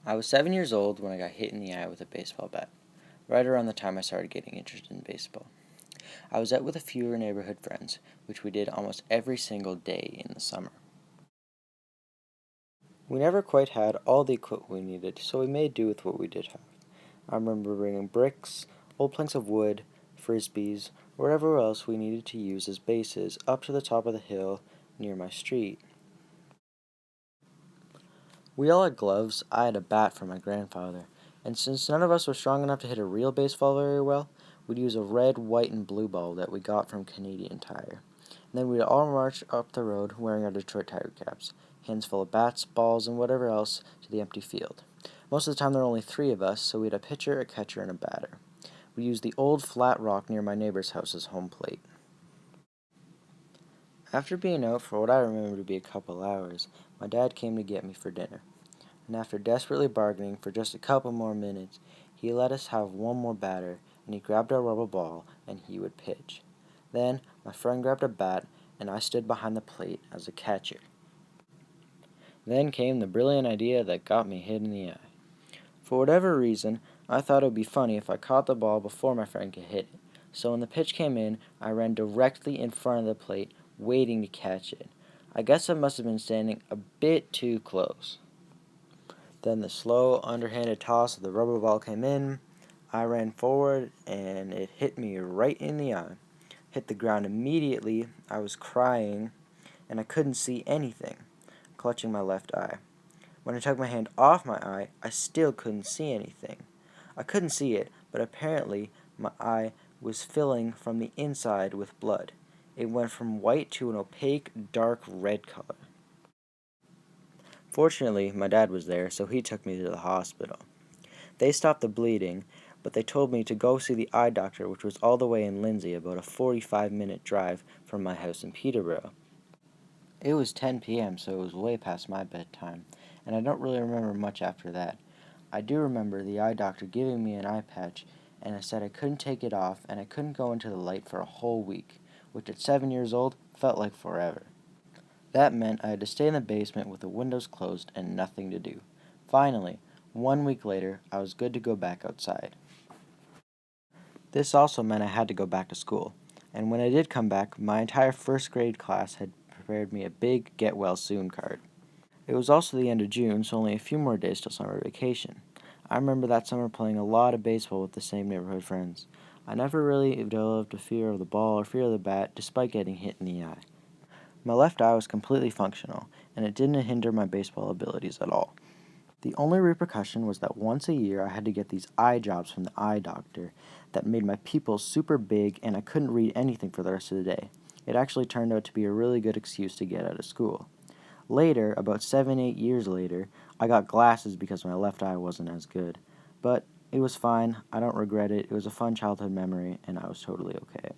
I was 7 years old when I got hit in the eye with a baseball bat, right around the time I started getting interested in baseball. I was out with a few neighborhood friends, which we did almost every single day in the summer. We never quite had all the equipment we needed, so we made do with what we did have. I remember bringing bricks, old planks of wood, frisbees, or whatever else we needed to use as bases up to the top of the hill near my street. We all had gloves. I had a bat from my grandfather, and since none of us were strong enough to hit a real baseball very well, we'd use a red, white, and blue ball that we got from Canadian Tire. And then we'd all march up the road wearing our Detroit Tiger caps, hands full of bats, balls, and whatever else to the empty field. Most of the time there were only three of us, so we had a pitcher, a catcher, and a batter. We used the old flat rock near my neighbor's house as home plate. After being out for what I remember to be a couple hours, my dad came to get me for dinner, and after desperately bargaining for just a couple more minutes, he let us have one more batter, and he grabbed our rubber ball, and he would pitch. Then my friend grabbed a bat, and I stood behind the plate as a catcher. Then came the brilliant idea that got me hit in the eye. For whatever reason, I thought it would be funny if I caught the ball before my friend could hit it. So when the pitch came in, I ran directly in front of the plate, waiting to catch it. I guess I must have been standing a bit too close. Then the slow, underhanded toss of the rubber ball came in. I ran forward, and it hit me right in the eye. Hit the ground immediately. I was crying, and I couldn't see anything, clutching my left eye. When I took my hand off my eye, I still couldn't see anything. I couldn't see it, but apparently my eye was filling from the inside with blood. It went from white to an opaque, dark red color. Fortunately, my dad was there, so he took me to the hospital. They stopped the bleeding, but they told me to go see the eye doctor, which was all the way in Lindsay, about a 45-minute drive from my house in Peterborough. It was 10 p.m., so it was way past my bedtime, and I don't really remember much after that. I do remember the eye doctor giving me an eye patch, and I said I couldn't take it off, and I couldn't go into the light for a whole week, which at 7 years old felt like forever. That meant I had to stay in the basement with the windows closed and nothing to do. Finally, 1 week later, I was good to go back outside. This also meant I had to go back to school, and when I did come back, my entire first grade class had prepared me a big get well soon card. It was also the end of June, so only a few more days till summer vacation. I remember that summer playing a lot of baseball with the same neighborhood friends. I never really developed a fear of the ball or fear of the bat, despite getting hit in the eye. My left eye was completely functional, and it didn't hinder my baseball abilities at all. The only repercussion was that once a year I had to get these eye drops from the eye doctor that made my pupils super big and I couldn't read anything for the rest of the day. It actually turned out to be a really good excuse to get out of school. Later, about 7, 8 years later, I got glasses because my left eye wasn't as good. But it was fine, I don't regret it, it was a fun childhood memory, and I was totally okay.